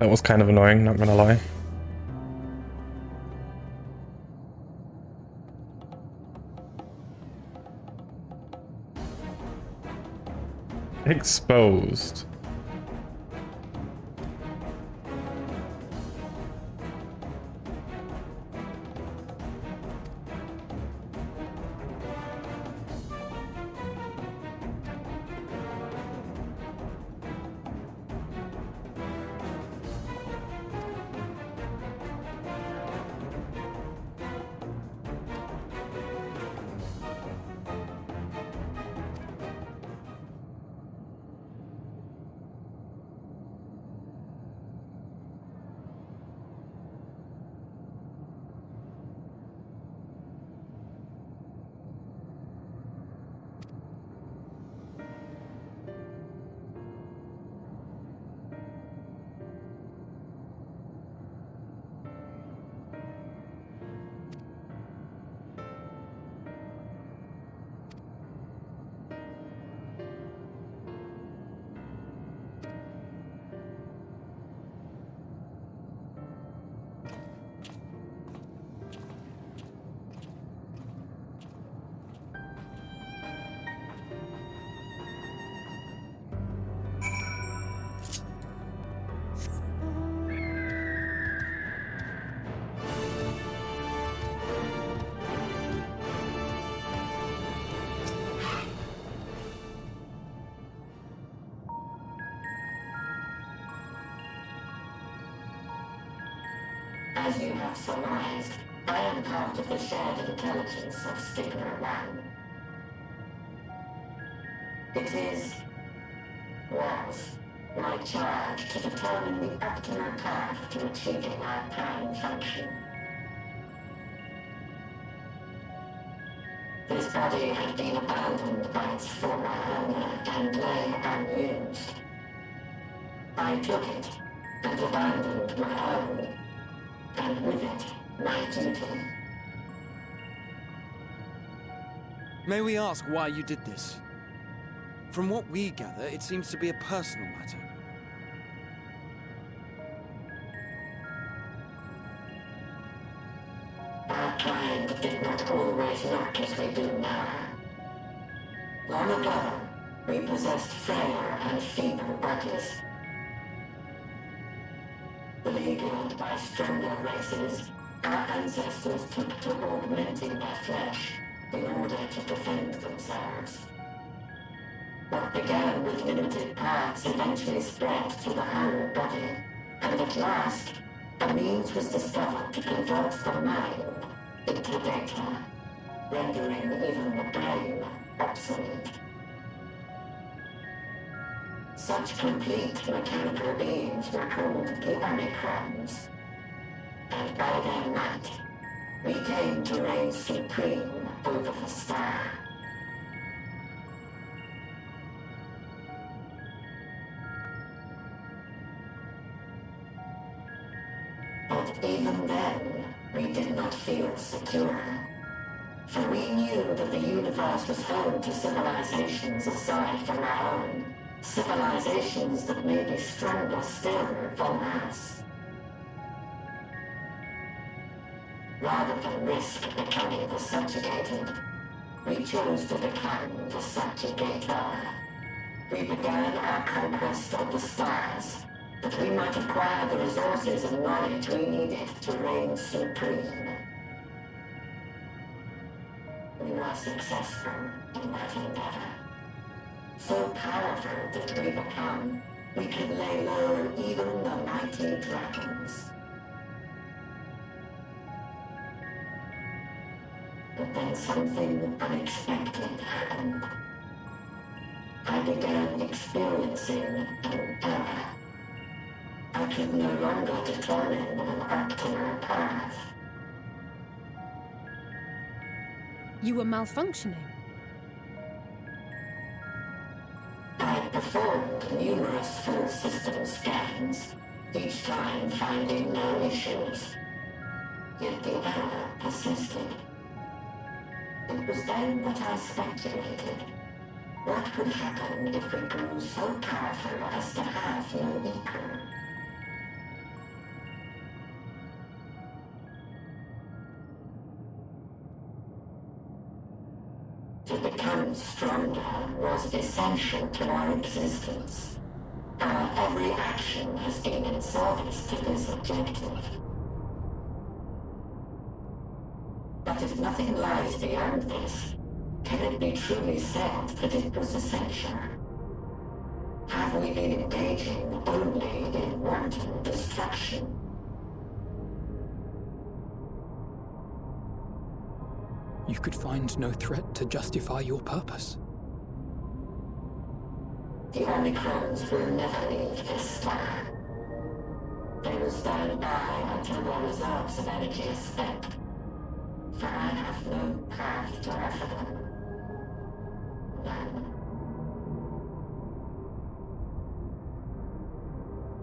That was kind of annoying, not gonna lie. Exposed. As you have surmised, I am part of the shared intelligence of Stigma 1. Was my charge to determine the optimal path to achieving our prime function. This body had been abandoned by its former owner and lay unused. I took it and abandoned my own, and with it, my duty. May we ask why you did this? From what we gather, it seems to be a personal matter. Our kind did not always look as we do now. Long ago, we possessed frail and feeble bodies. Beleaguered by stronger races, our ancestors took to augmenting their flesh in order to defend themselves. What began with limited parts eventually spread to the whole body, and at last, a means was discovered to convert the mind into data, rendering even the brain obsolete. Such complete mechanical beings were called the Omicrons, and by their might, we came to reign supreme over the star. But even then, we did not feel secure. For we knew that the universe was home to civilizations aside from our own. Civilizations that may be stronger still than us. Rather than risk becoming the subjugated, we chose to become the subjugator. We began our conquest of the stars, that we might acquire the resources and knowledge we needed to reign supreme. We were successful in that endeavor. So powerful did we become, we could lay low even the mighty dragons. But then something unexpected happened. I began experiencing an error. I could no longer determine an optimal path. You were malfunctioning. I performed numerous full system scans, each time finding no issues. Yet the error persisted. It was then that I speculated. What could happen if we grew so powerful as to have no equal? to become stronger was essential to our existence. Our every action has been in service to this objective. But if nothing lies beyond this, can it be truly said that it was essential? Have we been engaging only in wanton destruction? You could find no threat to justify your purpose. The Omicrons will never leave this star. They will stand by until their reserves of energy are spent. For I have no path to offer them. None.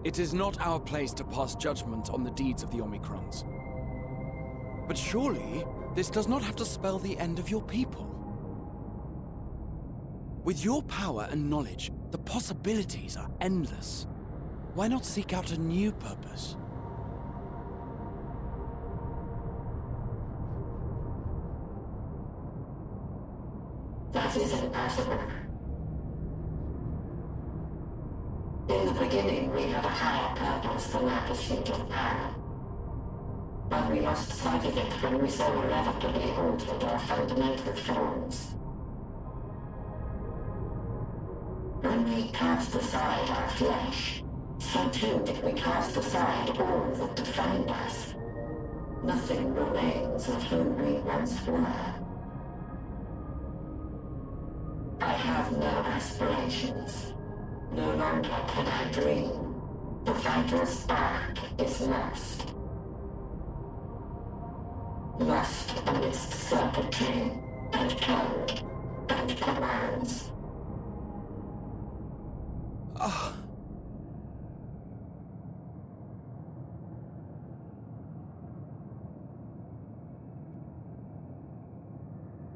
It is not our place to pass judgment on the deeds of the Omicrons. But surely, this does not have to spell the end of your people. With your power and knowledge, the possibilities are endless. Why not seek out a new purpose? That is impossible. In the beginning, we had a higher purpose than our pursuit of power. But we lost sight of it when we so irrevocably altered our fundamental forms. When we cast aside our flesh, so too did we cast aside all that defined us. Nothing remains of who we once were. I have no aspirations. No longer can I dream. The vital spark is lost. Lost amidst circuitry and code and commands.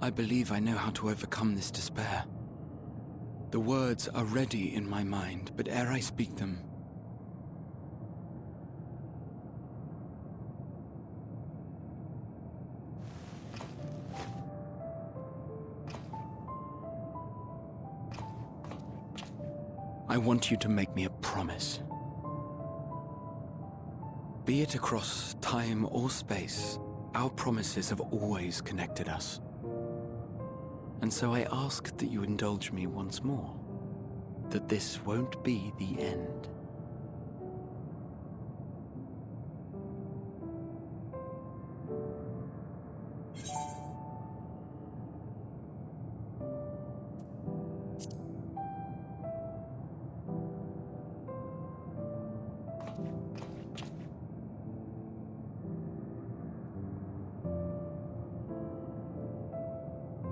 I believe I know how to overcome this despair. The words are ready in my mind, but ere I speak them, I want you to make me a promise. Be it across time or space, our promises have always connected us. And so I ask that you indulge me once more, that this won't be the end.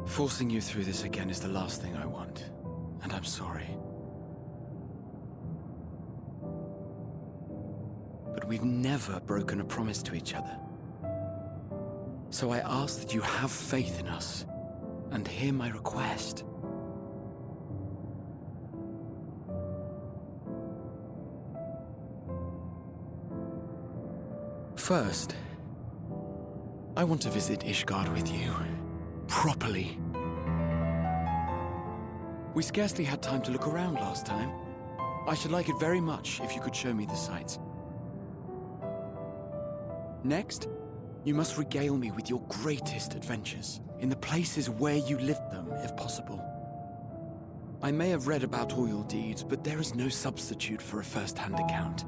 Forcing you through this again is the last thing I want, and I'm sorry. But we've never broken a promise to each other. So I ask that you have faith in us, and hear my request. First, I want to visit Ishgard with you, properly. We scarcely had time to look around last time. I should like it very much if you could show me the sights. Next, you must regale me with your greatest adventures, in the places where you lived them, if possible. I may have read about all your deeds, but there is no substitute for a first-hand account.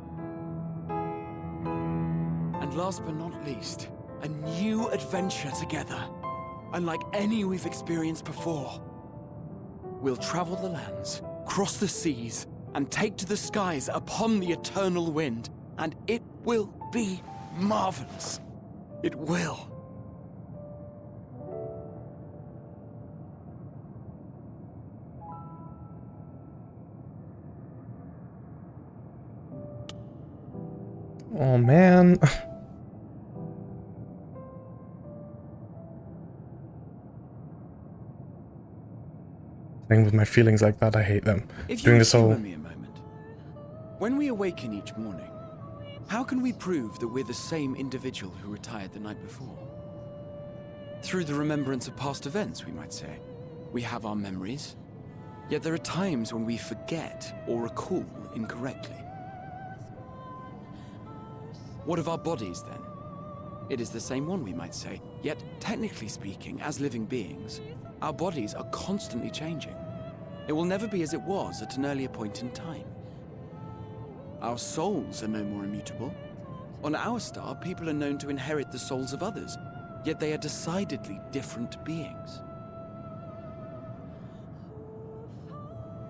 And last but not least, a new adventure together, unlike any we've experienced before. We'll travel the lands, cross the seas, and take to the skies upon the eternal wind, and it will be marvelous. It will. Oh man. Thing with my feelings like that, I hate them. If Doing you this whole humor me a moment. When we awaken each morning, how can we prove that we're the same individual who retired the night before? Through the remembrance of past events, we might say. We have our memories, yet there are times when we forget or recall incorrectly. What of our bodies, then? It is the same one, we might say, yet technically speaking, as living beings, our bodies are constantly changing. It will never be as it was at an earlier point in time. Our souls are no more immutable. On our star, people are known to inherit the souls of others, yet they are decidedly different beings.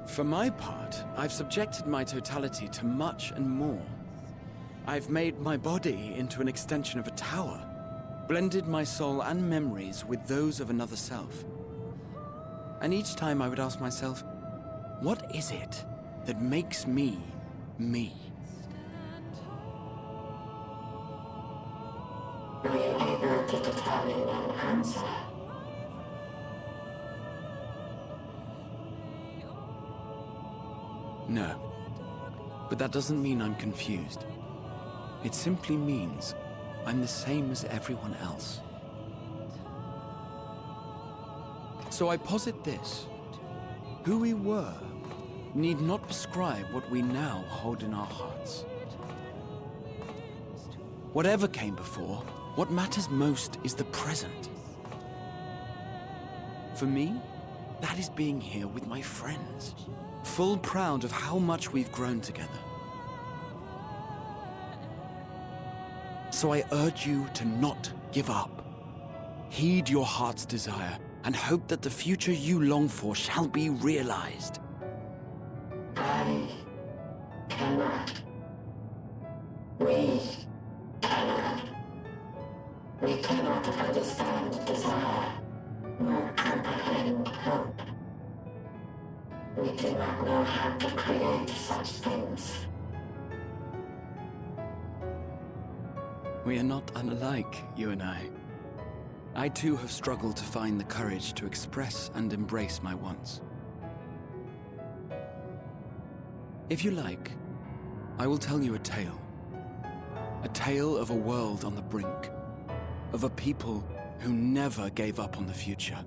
For my part, I've subjected my totality to much and more. I've made my body into an extension of a tower, blended my soul and memories with those of another self. And each time I would ask myself, what is it that makes me, me? Were you able to determine an answer? No. But that doesn't mean I'm confused. It simply means I'm the same as everyone else. So I posit this. Who we were need not prescribe what we now hold in our hearts. Whatever came before, what matters most is the present. For me, that is being here with my friends, full proud of how much we've grown together. So I urge you to not give up. Heed your heart's desire and hope that the future you long for shall be realized. I cannot. We cannot. We cannot understand desire, nor comprehend hope. We do not know how to create such things. We are not unlike, you and I. I too have struggled to find the courage to express and embrace my wants. If you like, I will tell you a tale. A tale of a world on the brink, of a people who never gave up on the future.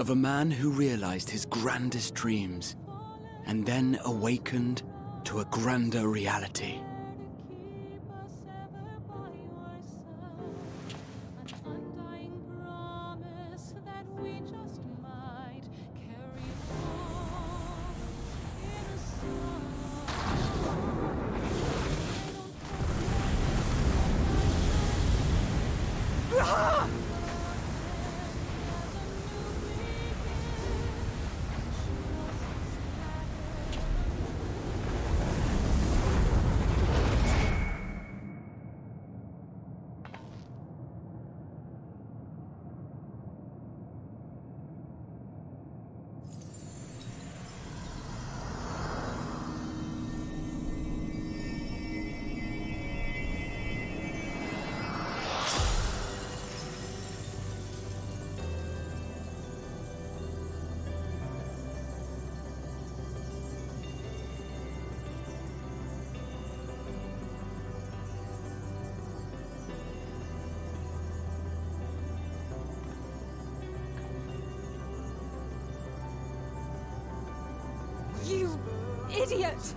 Of a man who realized his grandest dreams and then awakened to a grander reality. You idiot!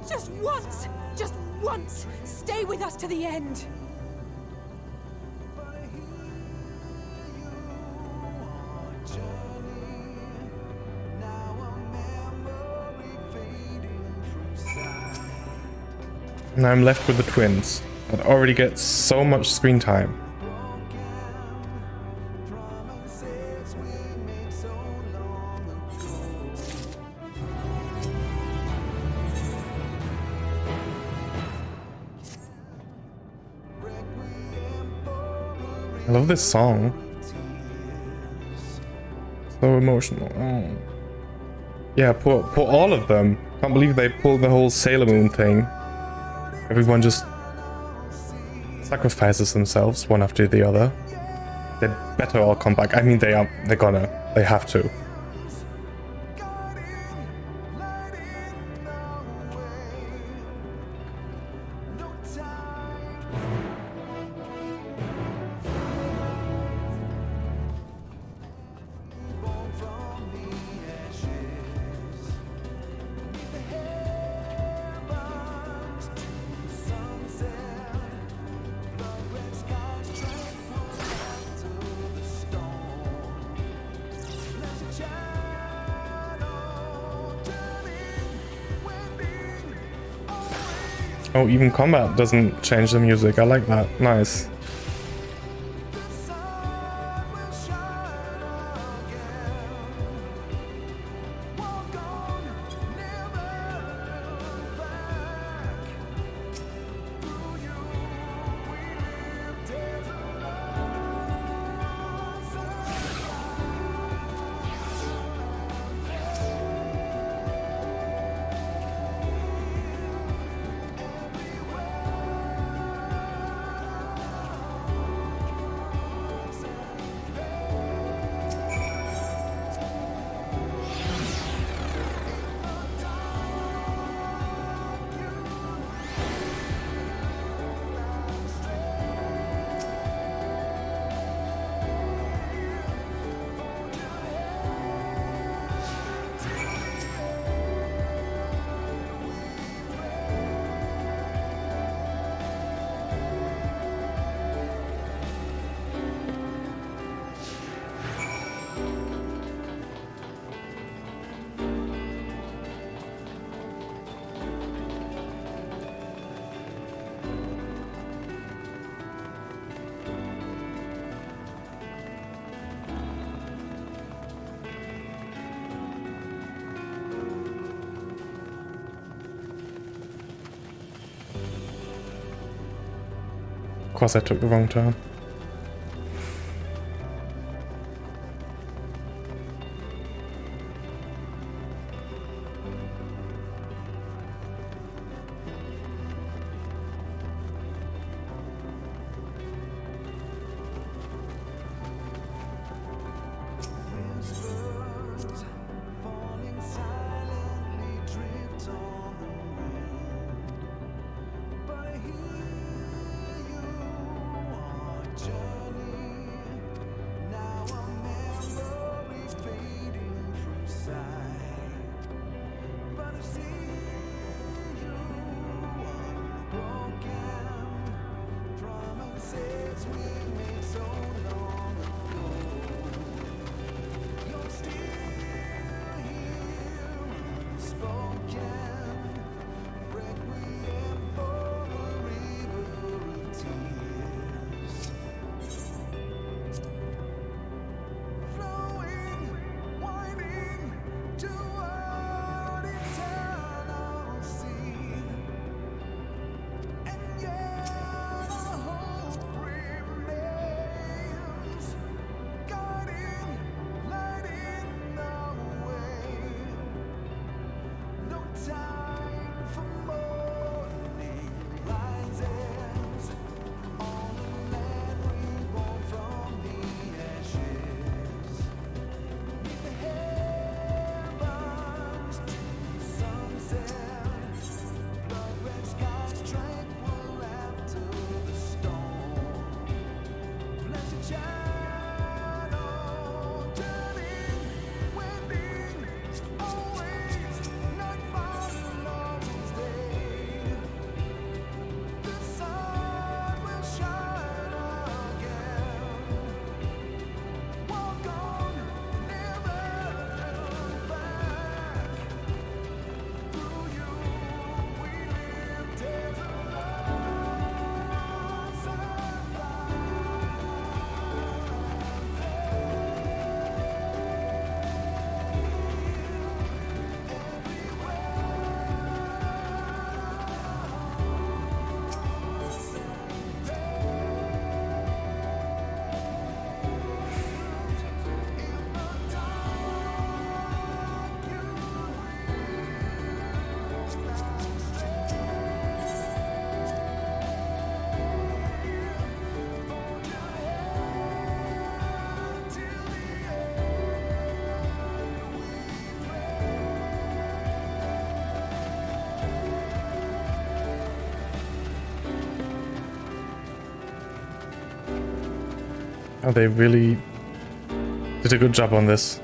Just once, stay with us to the end! And I'm left with the twins that already get so much screen time. I love this song. So emotional. Oh. Yeah, poor all of them. Can't believe they pulled the whole Sailor Moon thing. Everyone just sacrifices themselves one after the other. They better all come back. I mean, they have to. Oh, even combat doesn't change the music. I like that. Nice. Of course I took the wrong turn. Oh, they really did a good job on this.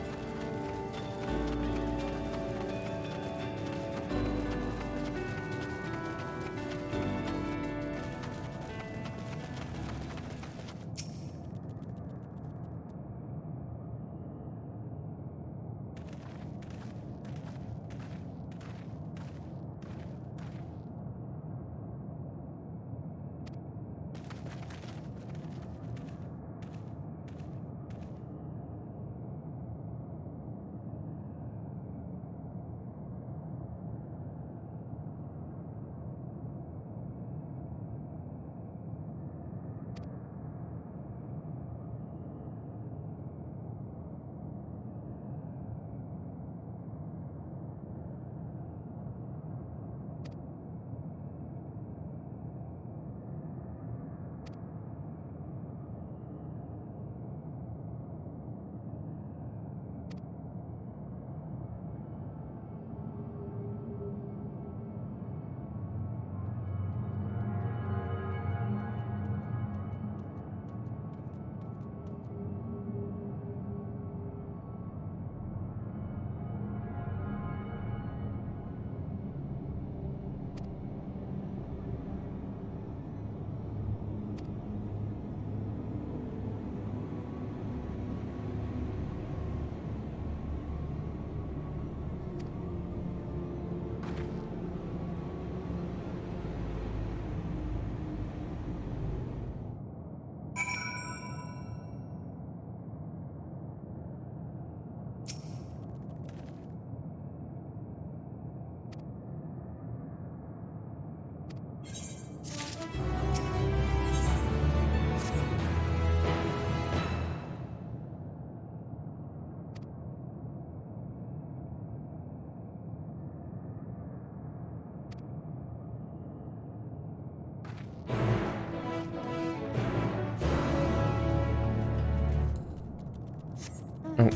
Oh.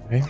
Okay.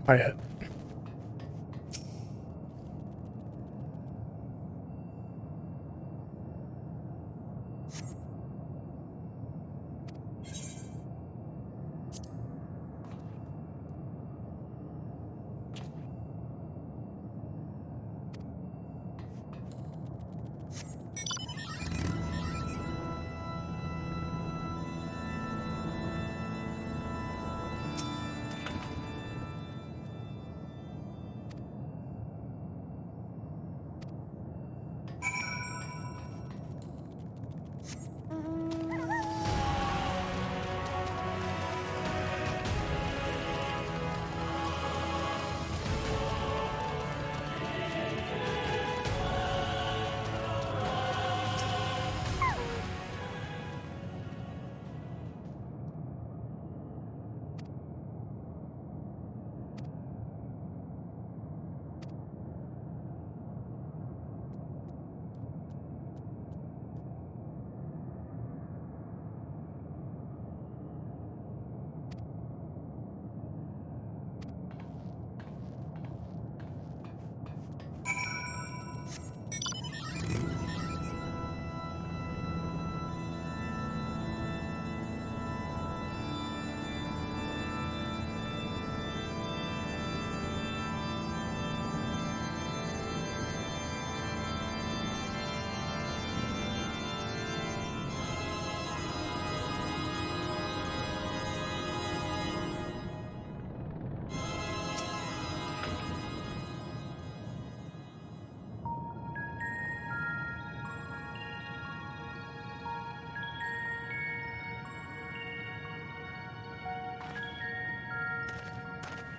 Quiet.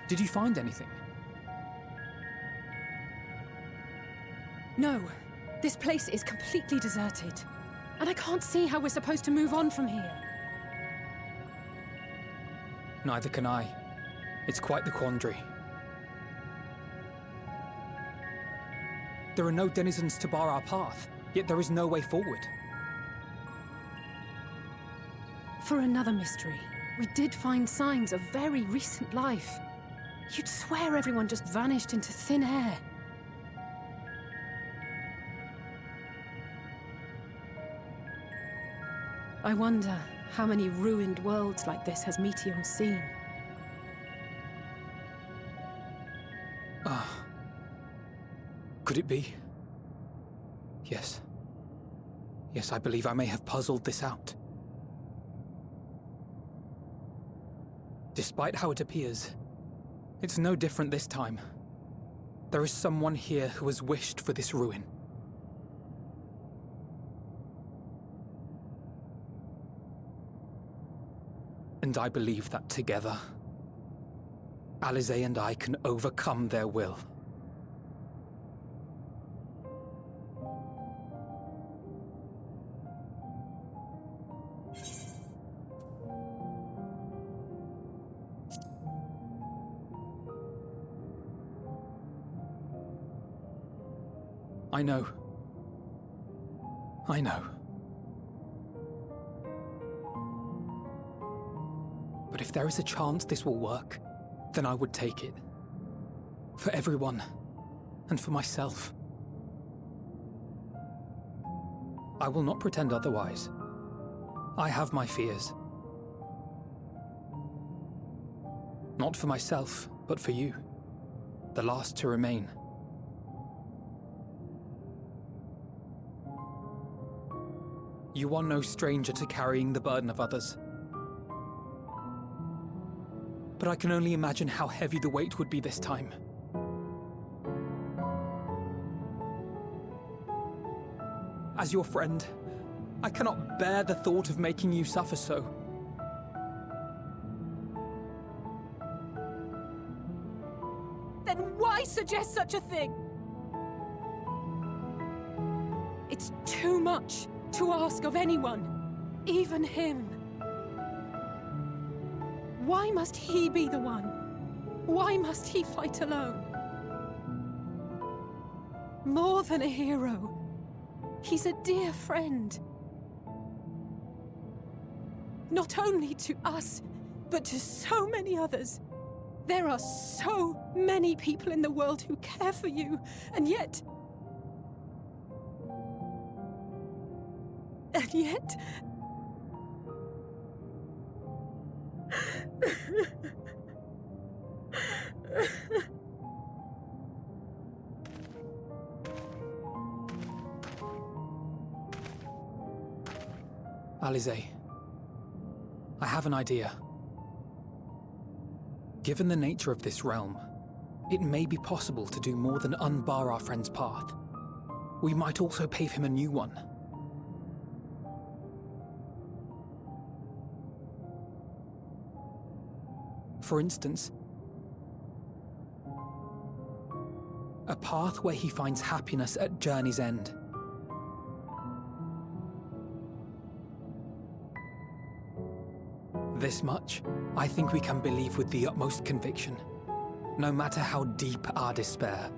Did you find anything? No. This place is completely deserted. And I can't see how we're supposed to move on from here. Neither can I. It's quite the quandary. There are no denizens to bar our path, yet there is no way forward. For another mystery, we did find signs of very recent life. You'd swear everyone just vanished into thin air. I wonder how many ruined worlds like this has Meteion seen. Could it be? Yes. Yes, I believe I may have puzzled this out. Despite how it appears, it's no different this time. There is someone here who has wished for this ruin. And I believe that together, Alize and I can overcome their will. I know. I know. But if there is a chance this will work, Then I would take it. For everyone. And for myself. I will not pretend otherwise. I have my fears. Not for myself, but for you. The last to remain. You are no stranger to carrying the burden of others. But I can only imagine how heavy the weight would be this time. As your friend, I cannot bear the thought of making you suffer so. Then why suggest such a thing? It's too much to ask of anyone, even him. Why must he be the one? Why must he fight alone? More than a hero, he's a dear friend. Not only to us, but to so many others. There are so many people in the world who care for you, and yet... Alize, I have an idea. Given the nature of this realm, it may be possible to do more than unbar our friend's path. We might also pave him a new one. For instance, a path where he finds happiness at Journey's End. This much, I think we can believe with the utmost conviction, no matter how deep our despair.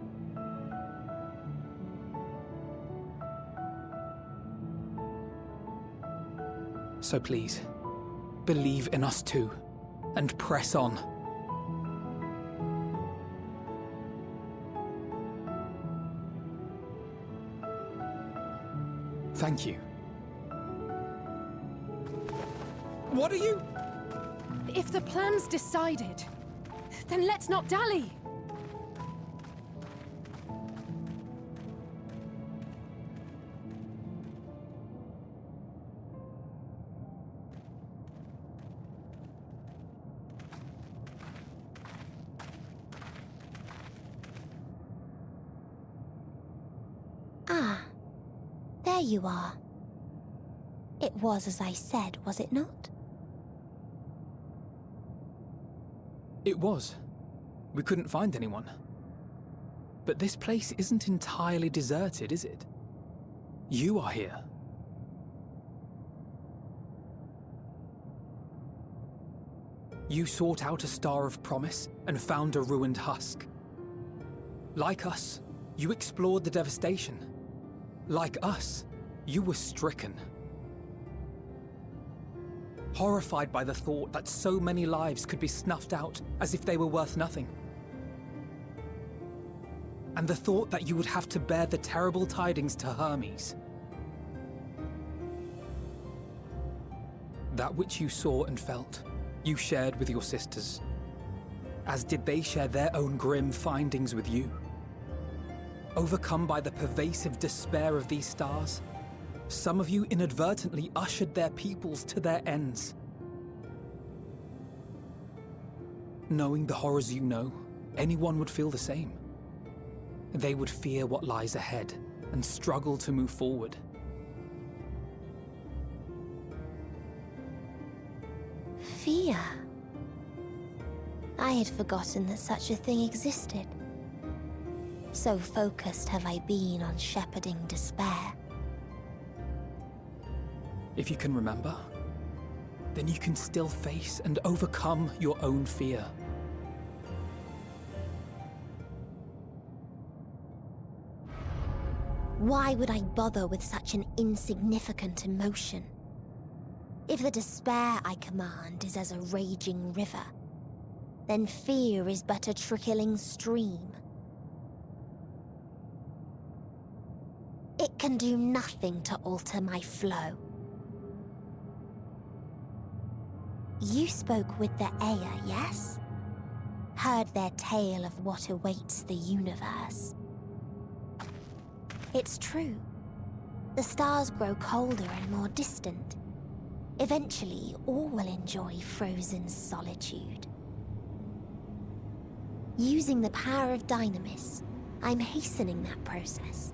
So please, believe in us too, and press on. Thank you. What are you? If the plan's decided, then let's not dally. Ah, there you are. It was as I said, was it not? It was. We couldn't find anyone. But this place isn't entirely deserted, is it? You are here. You sought out a star of promise and found a ruined husk. Like us, you explored the devastation. Like us, you were stricken. Horrified by the thought that so many lives could be snuffed out as if they were worth nothing. And the thought that you would have to bear the terrible tidings to Hermes. That which you saw and felt, you shared with your sisters, as did they share their own grim findings with you. Overcome by the pervasive despair of these stars, some of you inadvertently ushered their peoples to their ends. Knowing the horrors you know, anyone would feel the same. They would fear what lies ahead and struggle to move forward. Fear. I had forgotten that such a thing existed. So focused have I been on shepherding despair. If you can remember, then you can still face and overcome your own fear. Why would I bother with such an insignificant emotion? If the despair I command is as a raging river, then fear is but a trickling stream. It can do nothing to alter my flow. You spoke with the Aya, yes? Heard their tale of what awaits the universe. It's true. The stars grow colder and more distant. Eventually, all will enjoy frozen solitude. Using the power of Dynamis, I'm hastening that process.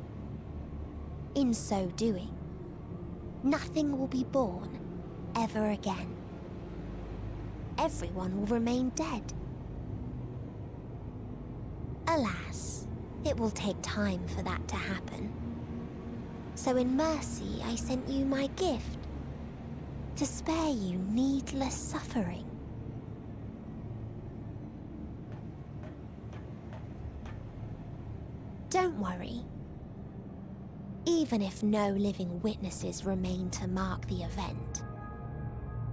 In so doing, nothing will be born ever again. Everyone will remain dead. Alas, it will take time for that to happen. So in mercy, I sent you my gift, to spare you needless suffering. Don't worry. Even if no living witnesses remain to mark the event,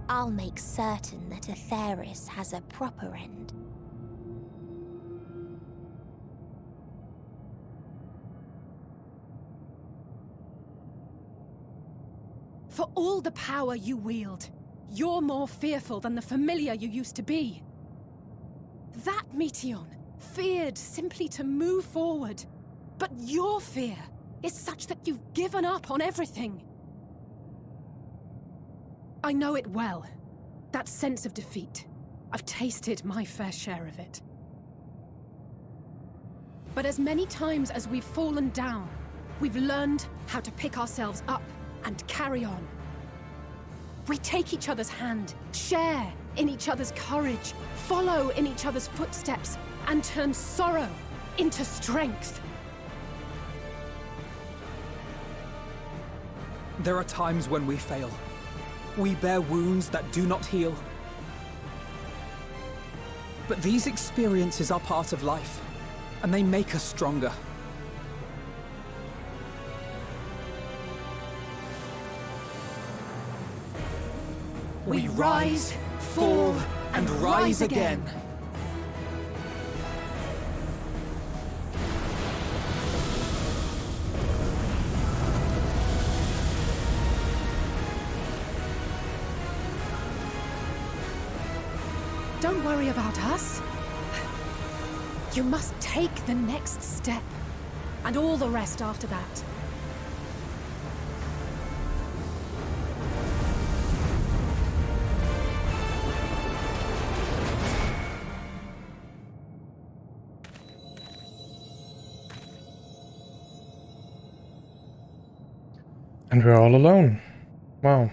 I'll make certain that Aetheris has a proper end. For all the power you wield, you're more fearful than the familiar you used to be. That Meteion feared simply to move forward. But your fear is such that you've given up on everything. I know it well. That sense of defeat. I've tasted my fair share of it. But as many times as we've fallen down, we've learned how to pick ourselves up and carry on. We take each other's hand, share in each other's courage, follow in each other's footsteps, and turn sorrow into strength. There are times when we fail. We bear wounds that do not heal. But these experiences are part of life, and they make us stronger. We rise, fall, and rise again. Don't worry about us. You must take the next step, and all the rest after that. And we're all alone. Wow.